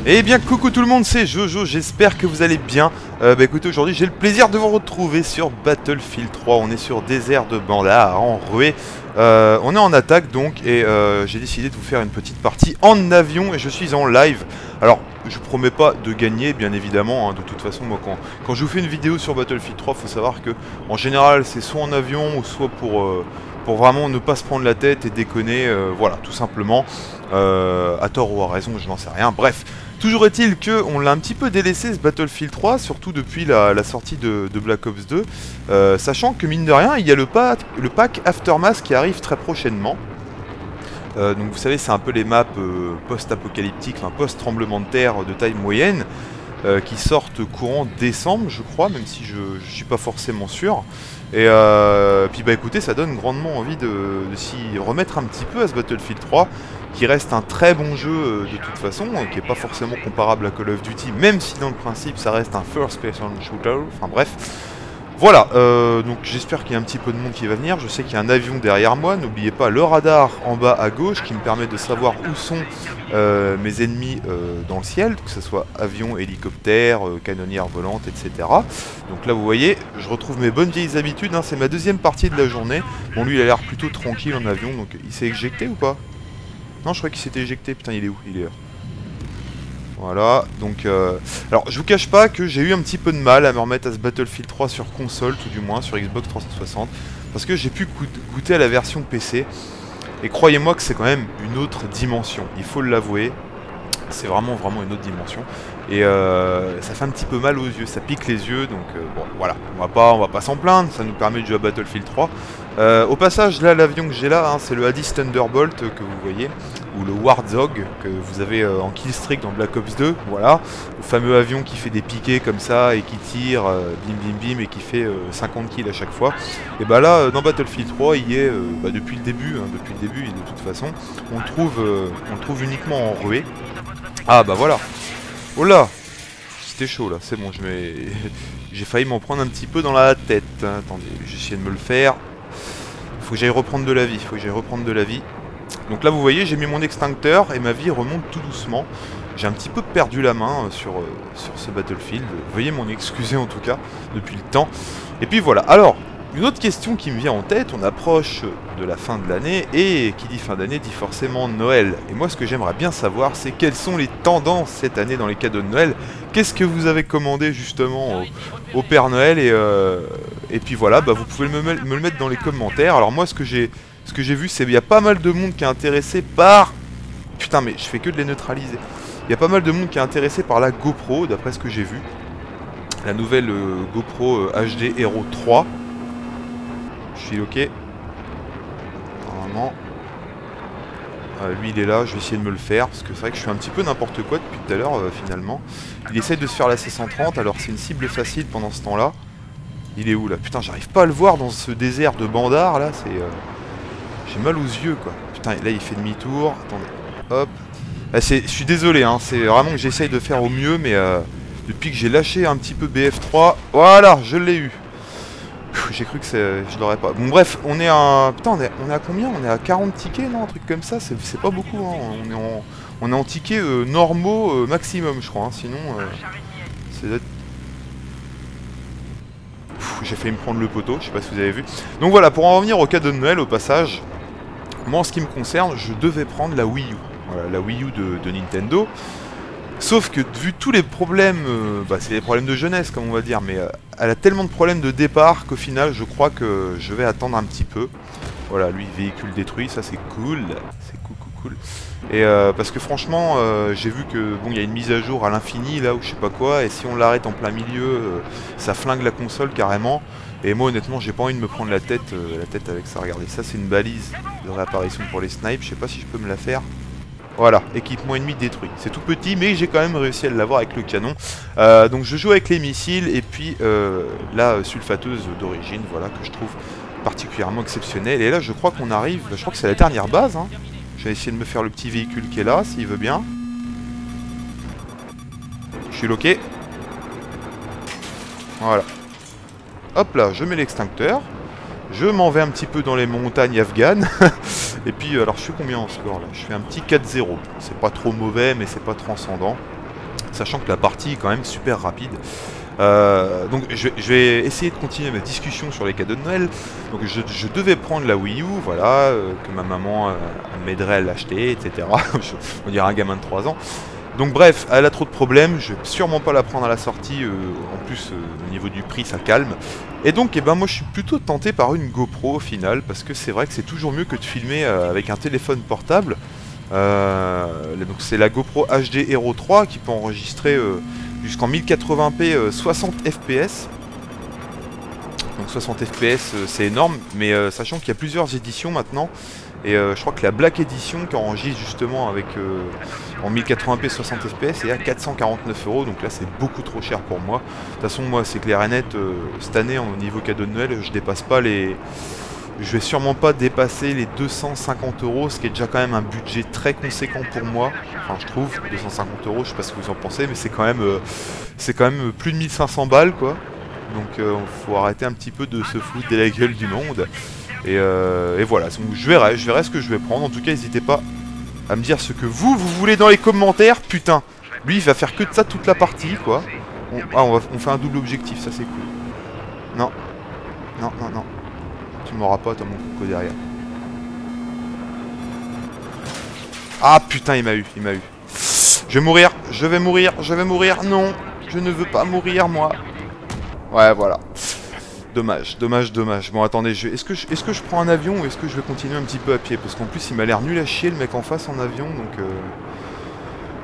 Eh bien coucou tout le monde, c'est Jojo, j'espère que vous allez bien. Écoutez, aujourd'hui j'ai le plaisir de vous retrouver sur Battlefield 3. On est sur désert de Bandar, en ruée. On est en attaque donc, et j'ai décidé de vous faire une petite partie en avion, et je suis en live. Alors, je promets pas de gagner, bien évidemment, hein. De toute façon, moi quand je vous fais une vidéo sur Battlefield 3, faut savoir que en général c'est soit en avion, ou soit pour vraiment ne pas se prendre la tête et déconner, voilà, tout simplement. À tort ou à raison, je n'en sais rien, bref. Toujours est-il qu'on l'a un petit peu délaissé ce Battlefield 3, surtout depuis la sortie de Black Ops 2, sachant que mine de rien, il y a le pack Aftermath qui arrive très prochainement. Donc vous savez, c'est un peu les maps post-apocalyptiques, enfin post-tremblement de terre de taille moyenne, qui sortent courant décembre, je crois, même si je suis pas forcément sûr. Et puis bah écoutez, ça donne grandement envie de s'y remettre un petit peu à ce Battlefield 3, qui reste un très bon jeu de toute façon, qui n'est pas forcément comparable à Call of Duty, même si dans le principe ça reste un first person shooter, enfin bref. Voilà, donc j'espère qu'il y a un petit peu de monde qui va venir. Je sais qu'il y a un avion derrière moi, n'oubliez pas le radar en bas à gauche qui me permet de savoir où sont mes ennemis dans le ciel, que ce soit avion, hélicoptère, canonnière volante, etc. Donc là vous voyez, je retrouve mes bonnes vieilles habitudes, hein. C'est ma deuxième partie de la journée. Bon, lui il a l'air plutôt tranquille en avion, donc il s'est éjecté ou pas? Non, je crois qu'il s'était éjecté, putain il est où? Il est là. Voilà, donc alors je vous cache pas que j'ai eu un petit peu de mal à me remettre à ce Battlefield 3 sur console, tout du moins sur Xbox 360, parce que j'ai pu goûter à la version PC, et croyez-moi que c'est quand même une autre dimension, il faut l'avouer, c'est vraiment une autre dimension, et ça fait un petit peu mal aux yeux, ça pique les yeux, donc bon voilà, on va pas s'en plaindre, ça nous permet de jouer à Battlefield 3. Au passage, là l'avion que j'ai là, hein, c'est le Hades Thunderbolt que vous voyez, ou le Warthog que vous avez en killstreak dans Black Ops 2, voilà, le fameux avion qui fait des piquets comme ça et qui tire bim bim bim et qui fait 50 kills à chaque fois. Et bah là dans Battlefield 3 il y est depuis le début, hein, de toute façon, on le trouve uniquement en ruée. Ah bah voilà. Oh là, c'était chaud là, c'est bon, j'ai failli m'en prendre un petit peu dans la tête, hein. Attendez, j'ai essayé de me le faire. Faut que j'aille reprendre de la vie, Donc là vous voyez, j'ai mis mon extincteur et ma vie remonte tout doucement. J'ai un petit peu perdu la main sur ce Battlefield. Veuillez m'en excuser en tout cas, depuis le temps. Et puis voilà, alors, une autre question qui me vient en tête, on approche de la fin de l'année, et qui dit fin d'année dit forcément Noël. Et moi ce que j'aimerais bien savoir, c'est quelles sont les tendances cette année dans les cadeaux de Noël. Qu'est-ce que vous avez commandé justement au Père Noël, et puis voilà, bah, vous pouvez me le mettre dans les commentaires. Alors moi ce que j'ai vu, c'est qu'il y a pas mal de monde qui est intéressé par... Putain mais je fais que de les neutraliser. Il y a pas mal de monde qui est intéressé par la GoPro, d'après ce que j'ai vu. La nouvelle GoPro HD Hero 3. Je suis ok. Normalement. Lui il est là, je vais essayer de me le faire, parce que c'est vrai que je fais un petit peu n'importe quoi depuis tout à l'heure finalement. Il essaye de se faire la C130, alors c'est une cible facile pendant ce temps là. Il est où là? Putain, j'arrive pas à le voir dans ce désert de Bandar là, c'est... J'ai mal aux yeux quoi. Putain, là il fait demi-tour, attendez, hop. Là, je suis désolé, hein, c'est vraiment que j'essaye de faire au mieux, mais depuis que j'ai lâché un petit peu BF3, voilà, je l'ai eu. J'ai cru que je l'aurais pas. Bon bref, on est à... Putain, on est à combien? On est à 40 tickets, non? Un truc comme ça, c'est pas beaucoup, hein. On est en tickets normaux maximum, je crois, hein. Sinon, c'est... J'ai failli me prendre le poteau, je sais pas si vous avez vu. Donc voilà, pour en revenir au cadeau de Noël, au passage, moi en ce qui me concerne, je devais prendre la Wii U. Voilà, la Wii U de Nintendo. Sauf que vu tous les problèmes, c'est des problèmes de jeunesse comme on va dire, mais elle a tellement de problèmes de départ qu'au final je crois que je vais attendre un petit peu. Voilà, lui véhicule détruit, ça c'est cool, c'est cool. Et parce que franchement, j'ai vu que bon, il y a une mise à jour à l'infini là ou je sais pas quoi, et si on l'arrête en plein milieu, ça flingue la console carrément. Et moi honnêtement, j'ai pas envie de me prendre la tête avec ça. Regardez, ça c'est une balise de réapparition pour les snipes. Je sais pas si je peux me la faire. Voilà, équipement ennemi détruit. C'est tout petit, mais j'ai quand même réussi à l'avoir avec le canon. Donc je joue avec les missiles et puis la sulfateuse d'origine, voilà, que je trouve particulièrement exceptionnelle. Et là, je crois qu'on arrive, je crois que c'est la dernière base, hein. Je vais essayer de me faire le petit véhicule qui est là, s'il veut bien. Je suis loqué. Voilà. Hop là, je mets l'extincteur. Je m'en vais un petit peu dans les montagnes afghanes. Et puis, alors je suis combien en score là? Je fais un petit 4-0. C'est pas trop mauvais, mais c'est pas transcendant. Sachant que la partie est quand même super rapide. Donc je vais essayer de continuer ma discussion sur les cadeaux de Noël. Donc je devais prendre la Wii U, voilà, que ma maman m'aiderait à l'acheter, etc. On dirait un gamin de 3 ans. Donc bref, elle a trop de problèmes, je vais sûrement pas la prendre à la sortie, en plus au niveau du prix ça calme. Et donc moi je suis plutôt tenté par une GoPro au final, parce que c'est vrai que c'est toujours mieux que de filmer avec un téléphone portable. Donc c'est la GoPro HD Hero 3 qui peut enregistrer jusqu'en 1080p 60 fps. Donc 60 fps c'est énorme, mais sachant qu'il y a plusieurs éditions maintenant. Et je crois que la Black Edition qui enregistre justement avec en 1080p 60 fps est à 449 €, donc là c'est beaucoup trop cher pour moi. De toute façon moi c'est clair et net, cette année au niveau cadeau de Noël je dépasse pas les... Je vais sûrement pas dépasser les 250 €, ce qui est déjà quand même un budget très conséquent pour moi. Enfin je trouve, 250 €, je sais pas ce que vous en pensez, mais c'est quand même plus de 1500 balles quoi. Donc faut arrêter un petit peu de se foutre de la gueule du monde. Et voilà, donc je verrai ce que je vais prendre. En tout cas, n'hésitez pas à me dire ce que vous voulez dans les commentaires. Putain, lui, il va faire que de ça toute la partie, quoi. On fait un double objectif, ça c'est cool. Non, non, non, non. Tu m'auras pas, t'as mon coco derrière. Ah putain, il m'a eu, il m'a eu. Je vais mourir, je vais mourir, je vais mourir. Non, je ne veux pas mourir, moi. Ouais, voilà. Dommage, dommage, dommage. Bon, attendez, est-ce que je prends un avion ou est-ce que je vais continuer un petit peu à pied? Parce qu'en plus, il m'a l'air nul à chier, le mec en face, en avion, donc...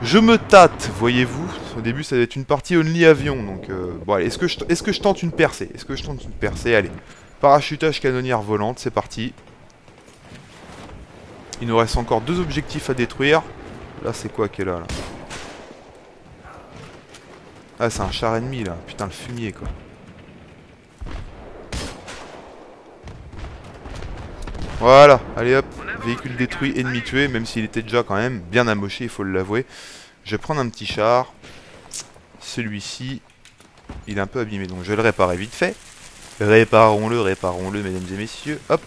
Je me tâte, voyez-vous. Au début, ça va être une partie only avion, donc... Bon, allez, est-ce que je tente une percée? Est-ce que je tente une percée? Allez. Parachutage canonnière volante, c'est parti. Il nous reste encore 2 objectifs à détruire. Là, c'est quoi qui est là? Ah, c'est un char ennemi, là. Putain, le fumier, quoi. Voilà, allez hop, véhicule détruit, ennemi tué, même s'il était déjà quand même bien amoché, il faut l'avouer. Je vais prendre un petit char. Celui-ci, il est un peu abîmé, donc je vais le réparer vite fait. Réparons-le, mesdames et messieurs. Hop.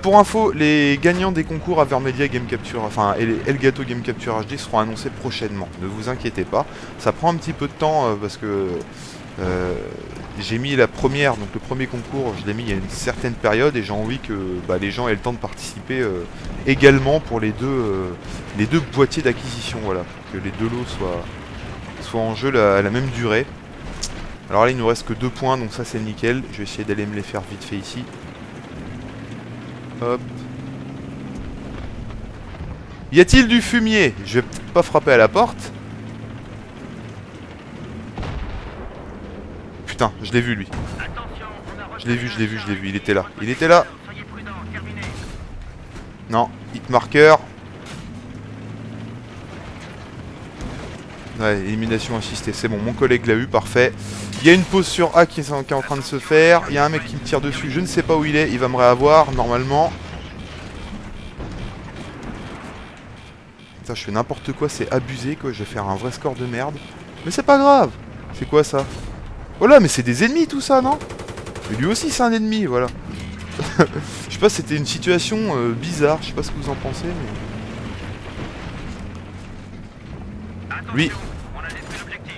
Pour info, les gagnants des concours Avermedia Game Capture, enfin Elgato Game Capture HD seront annoncés prochainement. Ne vous inquiétez pas. Ça prend un petit peu de temps parce que j'ai mis la première, donc le premier concours, je l'ai mis il y a une certaine période et j'ai envie que les gens aient le temps de participer également pour les deux boîtiers d'acquisition, voilà, pour que les deux lots soient en jeu à la même durée. Alors là il nous reste que 2 points, donc ça c'est nickel. Je vais essayer d'aller me les faire vite fait ici. Hop. Y a-t-il du fumier? Je vais peut-être pas frapper à la porte. Putain, je l'ai vu lui. Je l'ai vu, il était là. Il était là. Non, hit marker. Ouais, élimination assistée, c'est bon, mon collègue l'a eu, parfait. Il y a une pause sur A qui est en train de se faire. Il y a un mec qui me tire dessus, je ne sais pas où il est, il va me réavoir, normalement. Putain, je fais n'importe quoi, c'est abusé, quoi, je vais faire un vrai score de merde. Mais c'est pas grave. C'est quoi ça? Oh là, mais c'est des ennemis tout ça, non? Mais lui aussi c'est un ennemi, voilà. Je sais pas, c'était une situation bizarre, je sais pas ce que vous en pensez, mais... Lui.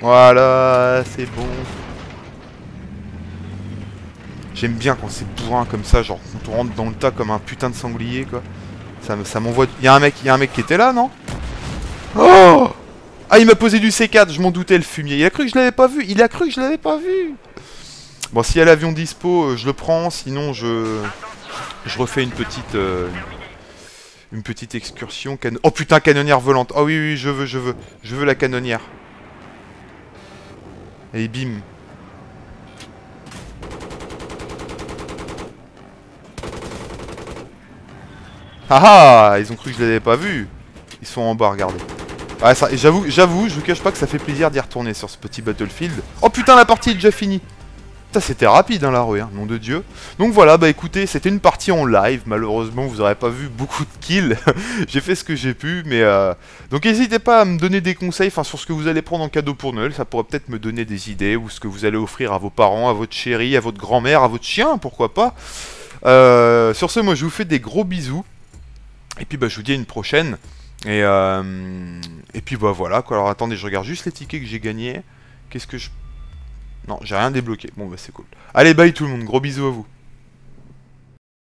Voilà, c'est bon. J'aime bien quand c'est bourrin comme ça, genre quand on rentre dans le tas comme un putain de sanglier, quoi. Ça m'envoie... Il y a un mec qui était là, non? Oh! Ah, il m'a posé du C4, je m'en doutais, le fumier. Il a cru que je l'avais pas vu, il a cru que je l'avais pas vu. Bon, s'il y a l'avion dispo, je le prends, sinon je refais une petite excursion. Oh putain, canonnière volante. Oh oui, oui, je veux la canonnière. Et bim. Ah ah, ils ont cru que je l'avais pas vu. Ils sont en bas, regardez. Ah, ça, j'avoue, je vous cache pas que ça fait plaisir d'y retourner sur ce petit Battlefield. Oh putain, la partie est déjà finie. Putain, c'était rapide, hein, la rue, hein, nom de Dieu. Donc voilà, bah écoutez, c'était une partie en live. Malheureusement, vous n'aurez pas vu beaucoup de kills. J'ai fait ce que j'ai pu, mais... Donc n'hésitez pas à me donner des conseils sur ce que vous allez prendre en cadeau pour Noël. Ça pourrait peut-être me donner des idées, ou ce que vous allez offrir à vos parents, à votre chérie, à votre grand-mère, à votre chien, pourquoi pas. Sur ce, moi, je vous fais des gros bisous. Et puis, bah, je vous dis à une prochaine. Et puis bah voilà quoi. Alors attendez, je regarde juste les tickets que j'ai gagnés. Qu'est-ce que je... Non, j'ai rien débloqué. Bon bah c'est cool. Allez, bye tout le monde, gros bisous à vous.